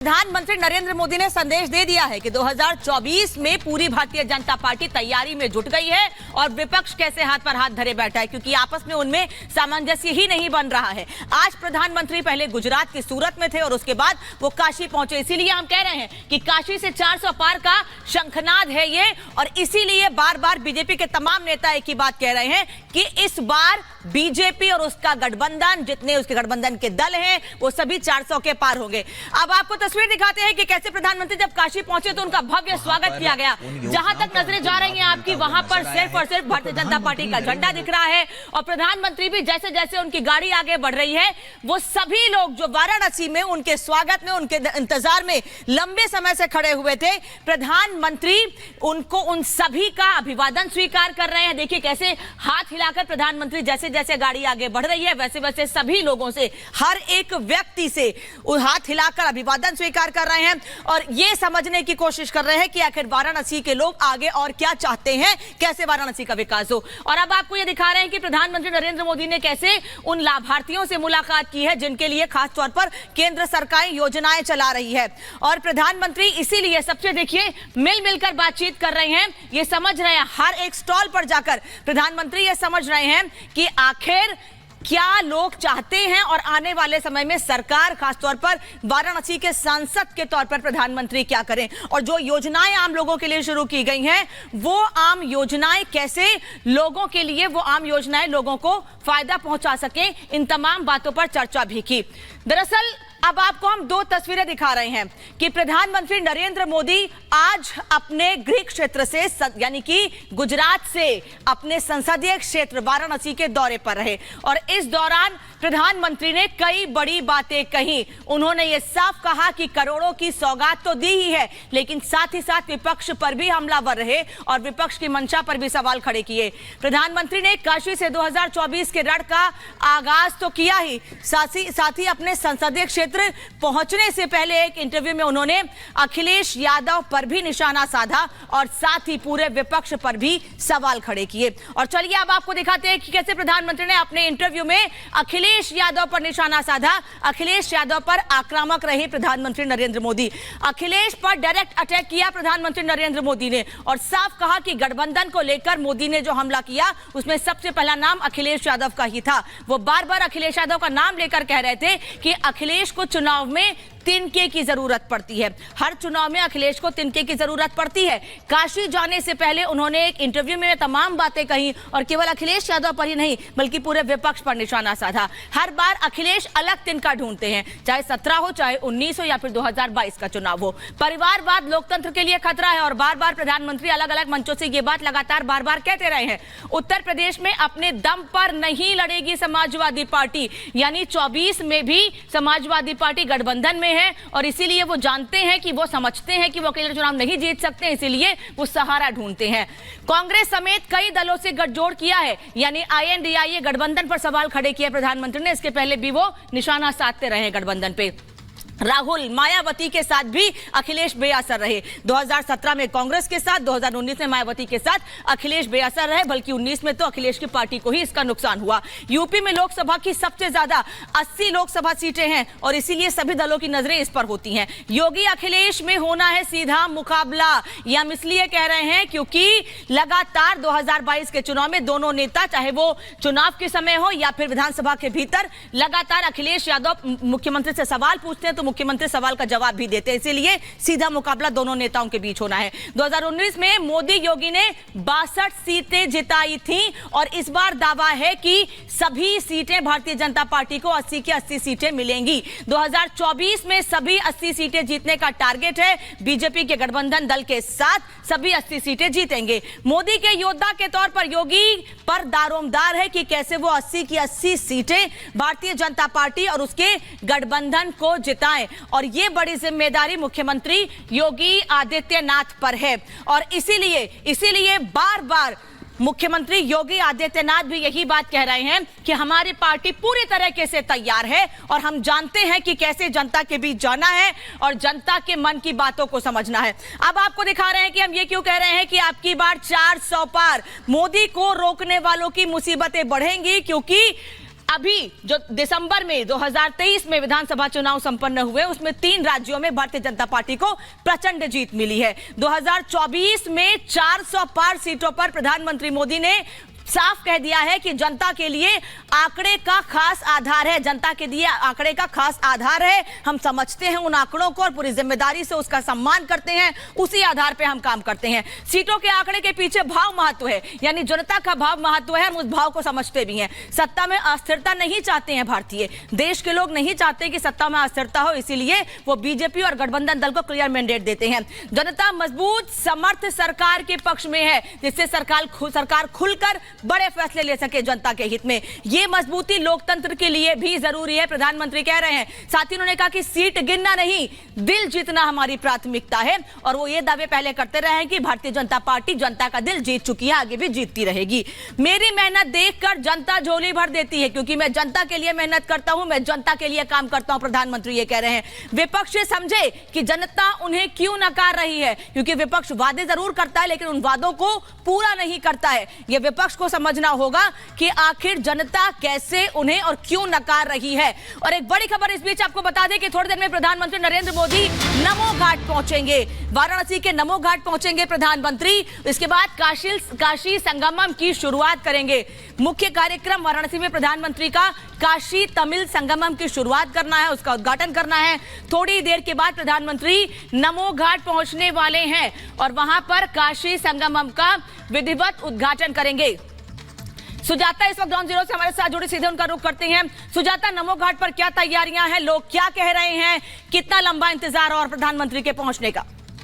प्रधानमंत्री नरेंद्र मोदी ने संदेश दे दिया है कि 2024 में पूरी भारतीय जनता पार्टी तैयारी में जुट गई है और विपक्ष कैसे हाथ पर हाथ धरे बैठा है, क्योंकि आपस में उनमें सामंजस्य ही नहीं बन रहा है। आज प्रधानमंत्री पहले गुजरात की सूरत में थे और उसके बाद वो काशी पहुंचे। इसीलिए हम कह रहे हैं कि काशी से 400 पार का शंखनाद है ये, और इसीलिए बार बार बीजेपी के तमाम नेता एक ही बात कह रहे हैं कि इस बार बीजेपी और उसका गठबंधन, जितने उसके गठबंधन के दल हैं, वो सभी 400 के पार होंगे। अब आपको तस्वीर दिखाते हैं कि कैसे प्रधानमंत्री जब काशी पहुंचे तो उनका भव्य स्वागत किया गया। जहां तक नजरें जा रही हैं आपकी, वहां पर सिर्फ और सिर्फ भारतीय जनता पार्टी का झंडा दिख रहा है। और प्रधानमंत्री भी जैसे जैसे उनकी गाड़ी आगे बढ़ रही है, वो सभी लोग जो वाराणसी में उनके स्वागत में, उनके इंतजार में लंबे समय से खड़े हुए थे, प्रधानमंत्री उनको, उन सभी का अभिवादन स्वीकार कर रहे हैं। देखिए कैसे हाथ हिलाकर प्रधानमंत्री जैसे जैसे गाड़ी आगे बढ़ रही है वैसे वैसे सभी लोगों से, हर एक व्यक्ति से हाथ हिलाकर अभिवादन स्वीकार कर रहे हैं और ये समझने की कोशिश कर रहे हैं कि आखिर वाराणसी के लोग आगे और क्या चाहते हैं, कैसे वाराणसी का विकास हो। और अब आपको ये दिखा रहे हैं कि प्रधानमंत्री नरेंद्र मोदी ने कैसे उन लाभार्थियों से मुलाकात की है जिनके लिए खास तौर पर केंद्र सरकार योजनाएं चला रही है। और प्रधानमंत्री इसीलिए सबसे देखिए मिलकर बातचीत कर रहे हैं। ये समझ रहे हैं, हर एक स्टॉल पर जाकर प्रधानमंत्री ये समझ रहे हैं कि आखिर क्या लोग चाहते हैं और आने वाले समय में सरकार, खासतौर पर वाराणसी के सांसद के तौर पर प्रधानमंत्री क्या करें, और जो योजनाएं आम लोगों के लिए शुरू की गई हैं वो आम योजनाएं कैसे लोगों के लिए, वो आम योजनाएं लोगों को फायदा पहुंचा सकें, इन तमाम बातों पर चर्चा भी की। दरअसल अब आपको हम दो तस्वीरें दिखा रहे हैं कि प्रधानमंत्री नरेंद्र मोदी आज अपने गृह क्षेत्र से, यानी कि गुजरात से अपने संसदीय क्षेत्र वाराणसी के दौरे पर रहे और इस दौरान प्रधानमंत्री ने कई बड़ी बातें कही। उन्होंने ये साफ कहा कि करोड़ों की सौगात तो दी ही है, लेकिन साथ ही साथ विपक्ष पर भी हमलावर रहे और विपक्ष की मंशा पर भी सवाल खड़े किए। प्रधानमंत्री ने काशी से 2024 के रण का आगाज तो किया ही, साथ ही अपने संसदीय क्षेत्र पहुंचने से पहले एक इंटरव्यू में उन्होंने अखिलेश यादव पर भी निशाना साधा और साथ ही पूरे विपक्ष पर भी सवाल खड़े किए। और चलिए अब आपको दिखाते हैं कि कैसे प्रधानमंत्री ने अपने इंटरव्यू में अखिलेश यादव पर निशाना साधा। अखिलेश यादव पर आक्रामक रहे प्रधानमंत्री नरेंद्र मोदी। अखिलेश पर डायरेक्ट अटैक किया प्रधानमंत्री नरेंद्र मोदी ने और साफ कहा कि गठबंधन को लेकर मोदी ने जो हमला किया उसमें सबसे पहला नाम अखिलेश यादव का ही था। वो बार बार अखिलेश यादव का नाम लेकर कह रहे थे कि अखिलेश को चुनाव में तिनके की जरूरत पड़ती है। हर चुनाव में अखिलेश को तिनके की जरूरत पड़ती है। काशी जाने से पहले उन्होंने एक इंटरव्यू में तमाम बातें कही और केवल अखिलेश यादव पर ही नहीं बल्कि पूरे विपक्ष पर निशाना साधा। हर बार अखिलेश अलग तिनका ढूंढते हैं, चाहे 17 हो, चाहे 19 हो या फिर 2022 का चुनाव हो। परिवारवाद लोकतंत्र के लिए खतरा है और बार बार प्रधानमंत्री अलग अलग मंचों से ये बात लगातार बार बार कहते रहे हैं। उत्तर प्रदेश में अपने दम पर नहीं लड़ेगी समाजवादी पार्टी, यानी 24 में भी समाजवादी पार्टी गठबंधन में है और इसीलिए वो जानते हैं कि, वो समझते हैं कि वो अकेले चुनाव नहीं जीत सकते, इसीलिए वो सहारा ढूंढते हैं। कांग्रेस समेत कई दलों से गठजोड़ किया है, यानी INDIA गठबंधन पर सवाल खड़े किए प्रधानमंत्री ने। इसके पहले भी वो निशाना साधते रहे गठबंधन पे। राहुल, मायावती के साथ भी अखिलेश बेअसर रहे। 2017 में कांग्रेस के साथ, 2019 में मायावती के साथ अखिलेश बेअसर रहे, बल्कि 19 में तो अखिलेश की पार्टी को ही इसका नुकसान हुआ। यूपी में लोकसभा की सबसे ज्यादा 80 लोकसभा सीटें हैं और इसीलिए सभी दलों की नजरें इस पर होती हैं। योगी अखिलेश में होना है सीधा मुकाबला, ये हम इसलिए कह रहे हैं क्योंकि लगातार 2022 के चुनाव में दोनों नेता, चाहे वो चुनाव के समय हो या फिर विधानसभा के भीतर, लगातार अखिलेश यादव मुख्यमंत्री से सवाल पूछते हैं तो मुख्यमंत्री सवाल का जवाब भी देते हैं, इसीलिए सीधा मुकाबला दोनों नेताओं के बीच होना है। 2019 में मोदी योगी ने 62 सीटें जिताई थीं और इस बार दावा है कि सभी सीटें भारतीय जनता पार्टी को 80 की 80 सीटें मिलेंगी। 2024 में सभी 80 सीटें जीतने का टारगेट है। बीजेपी के गठबंधन दल के साथ सभी 80 सीटें जीतेंगे। मोदी के योद्धा के तौर पर योगी पर दारोमदार है कि कैसे वो 80 की 80 सीटें भारतीय जनता पार्टी और उसके गठबंधन को जिताएं, और ये बड़ी जिम्मेदारी मुख्यमंत्री योगी आदित्यनाथ पर है। और इसीलिए बार बार मुख्यमंत्री योगी आदित्यनाथ भी यही बात कह रहे हैं कि हमारी पार्टी पूरी तरीके से तैयार है और हम जानते हैं कि कैसे जनता के बीच जाना है और जनता के मन की बातों को समझना है। अब आपको दिखा रहे हैं कि हम ये क्यों कह रहे हैं कि आपकी बार 400 पार। मोदी को रोकने वालों की मुसीबतें बढ़ेंगी, क्योंकि अभी जो दिसंबर में 2023 में विधानसभा चुनाव संपन्न हुए, उसमें 3 राज्यों में भारतीय जनता पार्टी को प्रचंड जीत मिली है। 2024 में 400 पार सीटों पर प्रधानमंत्री मोदी ने साफ कह दिया है कि जनता के लिए आंकड़े का खास आधार है, जनता के लिए आंकड़े का खास आधार है। हम समझते हैं उन आंकड़ों को और पूरी जिम्मेदारी से उसका सम्मान करते हैं, उसी आधार पे हम काम करते हैं। सीटों के आंकड़े के पीछे भाव महत्व है, यानी जनता का भाव महत्व है, हम उस भाव को समझते भी हैं। सत्ता में अस्थिरता नहीं चाहते हैं भारतीय, देश के लोग नहीं चाहते कि सत्ता में अस्थिरता हो, इसीलिए वो बीजेपी और गठबंधन दल को क्लियर मैंडेट देते हैं। जनता मजबूत समर्थ सरकार के पक्ष में है, जिससे सरकार खुलकर बड़े फैसले ले सके जनता के हित में। यह मजबूती लोकतंत्र के लिए भी जरूरी है, प्रधानमंत्री कह रहे हैं। साथ ही उन्होंने कहा कि सीट गिनना नहीं, दिल जीतना हमारी प्राथमिकता है। और वो ये दावे पहले करते रहे हैं कि भारतीय जनता पार्टी जनता का दिल जीत चुकी है, आगे भी जीतती रहेगी। मेरी मेहनत देखकर जनता झोली भर देती है, क्योंकि मैं जनता के लिए मेहनत करता हूं, मैं जनता के लिए काम करता हूं, प्रधानमंत्री ये कह रहे हैं। विपक्ष समझे कि जनता उन्हें क्यों नकार रही है, क्योंकि विपक्ष वादे जरूर करता है लेकिन उन वादों को पूरा नहीं करता है। यह विपक्ष को समझना होगा कि आखिर जनता कैसे उन्हें और क्यों नकार रही है। और एक बड़ी खबर इस बीच आपको बता दें कि थोड़ी देर में प्रधानमंत्री नरेंद्र मोदी नमो घाट पहुंचेंगे, वाराणसी के नमो घाट पहुंचेंगे प्रधानमंत्री। इसके बाद काशी संगमम की शुरुआत करेंगे। मुख्य कार्यक्रम वाराणसी में प्रधानमंत्री का काशी तमिल संगमम की शुरुआत करना है, उसका उद्घाटन करना है। थोड़ी देर के बाद प्रधानमंत्री नमो घाट पहुंचने वाले हैं और वहां पर काशी संगमम का विधिवत उद्घाटन करेंगे। सुजाता इस वक्त ग्राउंड जीरो से हमारे साथ जुड़ी, सीधे उनका रुख करते हैं। सुजाता, नमो घाट पर क्या तैयारियां हैं, लोग क्या कह रहे हैं, कितना लंबा इंतजार और प्रधानमंत्री के पहुंचने का?